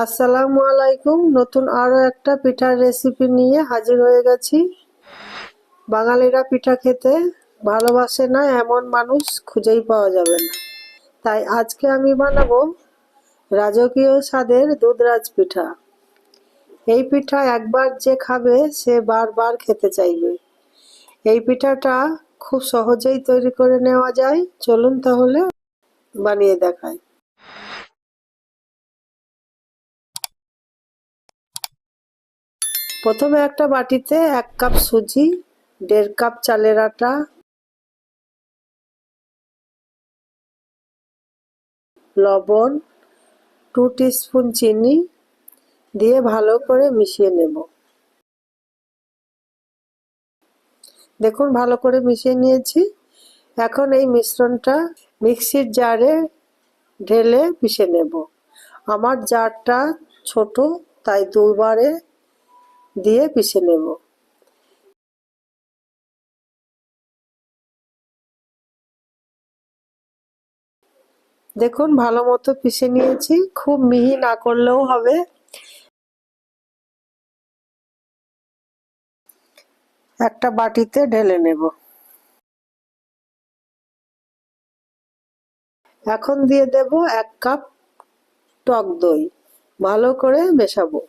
আসসালামু আলাইকুম। নতুন আরো একটা পিঠার রেসিপি নিয়ে হাজির হয়ে গেছি। বাঙালিরা পিঠা খেতে ভালোবাসে না এমন মানুষ খুঁজেই পাওয়া যাবে না। তাই আজকে আমি বানাবো রাজকীয় স্বাদের দুধরাজ পিঠা। এই পিঠা একবার যে খাবে সে বারবার খেতে চাইবে। এই পিঠাটা খুব সহজেই তৈরি করে নেওয়া যায়। চলুন তাহলে বানিয়ে দেখাই। প্রথমে একটা বাটিতে 1 কাপ সুজি, 1.5 কাপ চালের আটা, লবণ, 2 টিস্পুন চিনি দিয়ে ভালো করে মিশিয়ে নেব। দেখুন ভালো করে মিশিয়ে নিয়েছি। এখন এই মিশ্রণটা মিক্সির জারে ঢেলে পিষে নেব। আমার জারটা ছোট, তাই দুবারে দিয়ে পিষে নেব। দেখুন ভালো মতো পিষে নিয়েছি। খুব মিহি না করলেও হবে। একটা বাটিতে ঢেলে নেব। এখন দিয়ে দেব 1 কাপ টক দই। ভালো করে মেশাবো।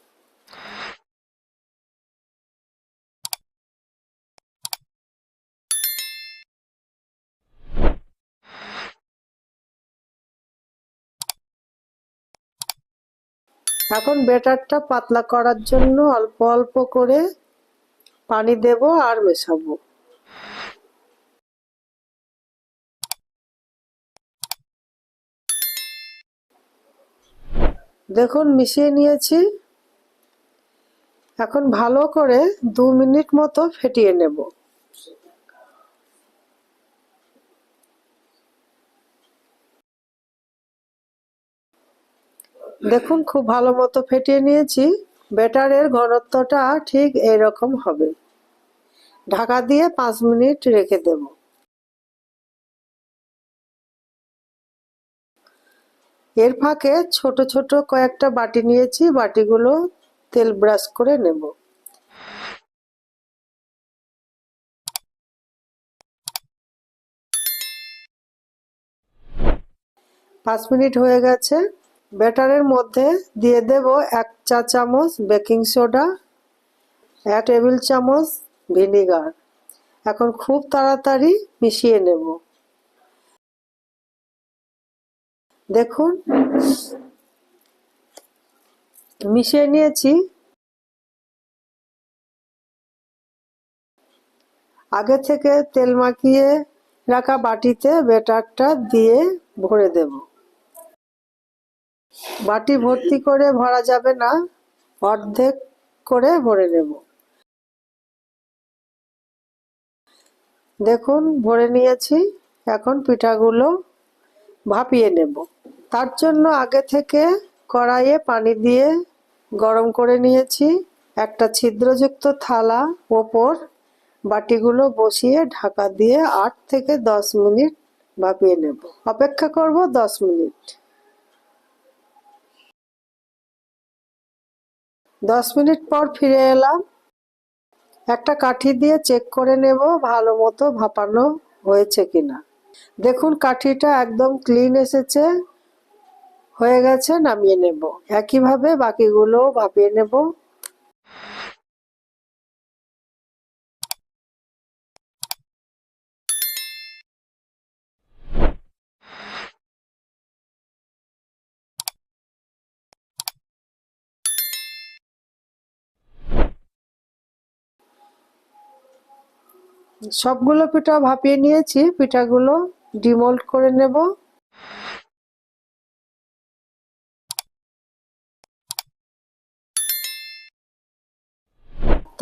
এখন ব্যাটারটা পাতলা করার জন্য অল্প অল্প করে পানি দেব আর মেশাবো। দেখুন মিশিয়ে নিয়েছি। এখন ভালো করে 2 মিনিট মতো ফেটিয়ে নেব। দেখুন খুব ভালো মতো ফেটিয়ে নিয়েছি। ব্যাটারের ঘনত্বটা ঠিক এরকম হবে। ঢাকা দিয়ে 5 মিনিট রেখে দেব। এর ফাঁকে ছোট ছোট কয়েকটা বাটি নিয়েছি। বাটিগুলো তেল ব্রাশ করে নেব। 5 মিনিট হয়ে গেছে। ব্যাটারের মধ্যে দিয়ে দেব 1 চা চামচ বেকিং সোডা, 1 টেবিল চামচ ভিনেগার। এখন খুব তাড়াতাড়ি মিশিয়ে নেব। দেখুন মিশিয়ে নিয়েছি। আগে থেকে তেল মাখিয়ে রাখা বাটিতে ব্যাটারটা দিয়ে ভরে দেব। বাটি ভর্তি করে ভরা যাবে না, অর্ধেক করে ভরে নেব। দেখুন ভরে নিয়েছি। এখন পিঠাগুলো ভাপিয়ে নেব। তার জন্য আগে থেকে কড়াইয়ে পানি দিয়ে গরম করে নিয়েছি। একটা ছিদ্রযুক্ত থালা ওপর বাটিগুলো বসিয়ে ঢাকা দিয়ে 8 থেকে 10 মিনিট ভাপিয়ে নেব। অপেক্ষা করব 10 মিনিট। 10 মিনিট পর ফিরে এলাম। একটা কাঠি দিয়ে চেক করে নেব ভালো মতো ভাপানো হয়েছে কিনা। দেখুন কাঠিটা একদম ক্লিন এসেছে। হয়ে গেছে, নামিয়ে নেব। একইভাবে বাকিগুলোও ভাপিয়ে নেব। সবগুলো পিঠা ভাপিয়ে নিয়েছি। পিঠাগুলো ডিমোল্ড করে নেব।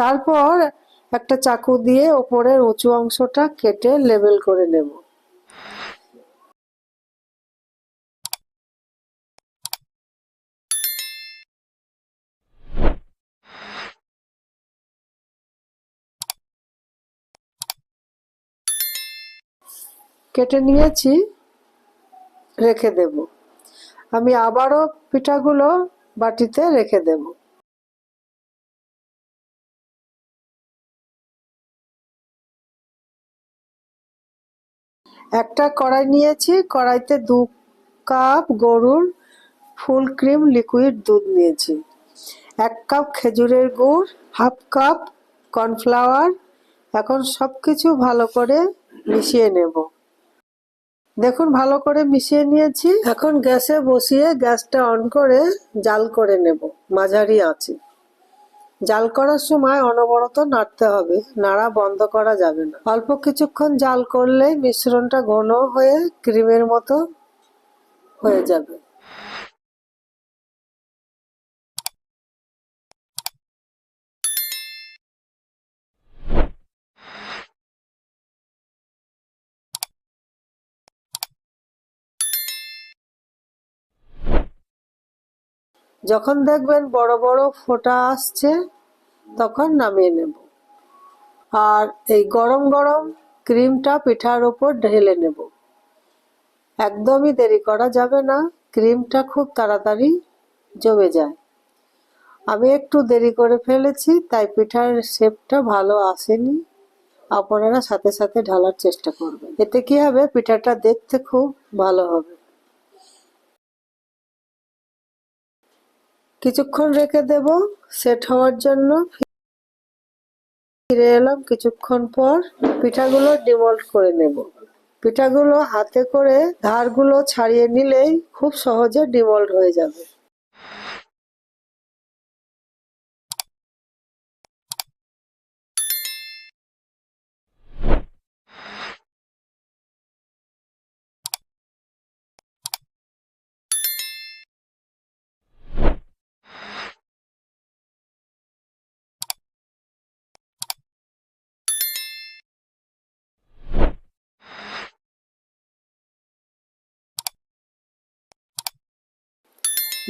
তারপর একটা চাকু দিয়ে ওপরের উঁচু অংশটা কেটে লেবেল করে নেব। কেটে নিয়েছি, রেখে দেব। আমি আবারও পিঠাগুলো বাটিতে রেখে দেব। একটা কড়াই নিয়েছি, কড়াইতে 2 কাপ গরুর ফুল ক্রিম লিকুইড দুধ নিয়েছি, 1 কাপ খেজুরের গুড়, হাফ কাপ কর্নফ্লাওয়ার। এখন সবকিছু ভালো করে মিশিয়ে নেব। দেখুন ভালো করে মিশিয়ে নিয়েছি। এখন গ্যাসে বসিয়ে গ্যাসটা অন করে জাল করে নেব মাঝারি আঁচে। জাল করার সময় অনবরত নাড়তে হবে, নাড়া বন্ধ করা যাবে না। অল্প কিছুক্ষণ জাল করলেই মিশ্রণটা ঘন হয়ে ক্রিমের মতো হয়ে যাবে। যখন দেখবেন বড় বড় ফোঁটা আসছে তখন নামিয়ে নেব। আর এই গরম গরম ক্রিমটা পিঠার উপর ঢেলে নেব। একদমই দেরি করা যাবে না, ক্রিমটা খুব তাড়াতাড়ি জমে যায়। আমি একটু দেরি করে ফেলেছি, তাই পিঠার শেপটা ভালো আসেনি। আপনারা সাথে সাথে ঢালার চেষ্টা করবেন, এতে কি হবে, পিঠাটা দেখতে খুব ভালো হবে। কিছুক্ষণ রেখে দেব সেট হওয়ার জন্য। ফিরে এলাম কিছুক্ষণ পর। পিঠাগুলো ডিমোল্ড করে নেব। পিঠাগুলো হাতে করে ধারগুলো ছাড়িয়ে নিলেই খুব সহজে ডিমোল্ড হয়ে যাবে।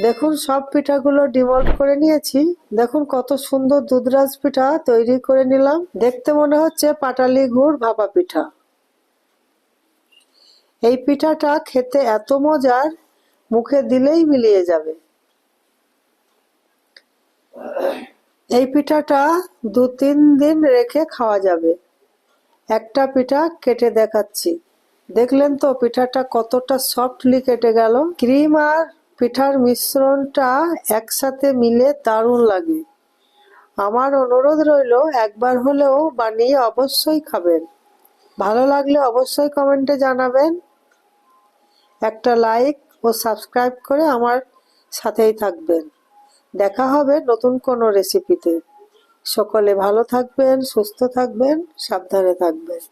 দেখুন সব পিঠাগুলো ডিমোল্ড করে নিয়েছি। দেখুন কত সুন্দর দুধরাজ পিঠা তৈরি করে নিলাম। দেখতে মনে হচ্ছে পাটালি গুড় ভাপা পিঠা। এই পিঠাটা খেতে এত মজার, মুখে দিলেই মিলিয়ে যাবে। এই পিঠাটা 2-3 দিন রেখে খাওয়া যাবে। একটা পিঠা কেটে দেখাচ্ছি। দেখলেন তো পিঠাটা কতটা সফটলি কেটে গেল। ক্রিম আর পিঠার মিশ্রণটা একসাথে মিলে দারুণ লাগে। আমার অনুরোধ রইল একবার হলেও বানিয়ে অবশ্যই খাবেন। ভালো লাগলে অবশ্যই কমেন্টে জানাবেন। একটা লাইক ও সাবস্ক্রাইব করে আমার সাথেই থাকবেন। দেখা হবে নতুন কোনো রেসিপিতে। সকলে ভালো থাকবেন, সুস্থ থাকবেন, সাবধানে থাকবেন।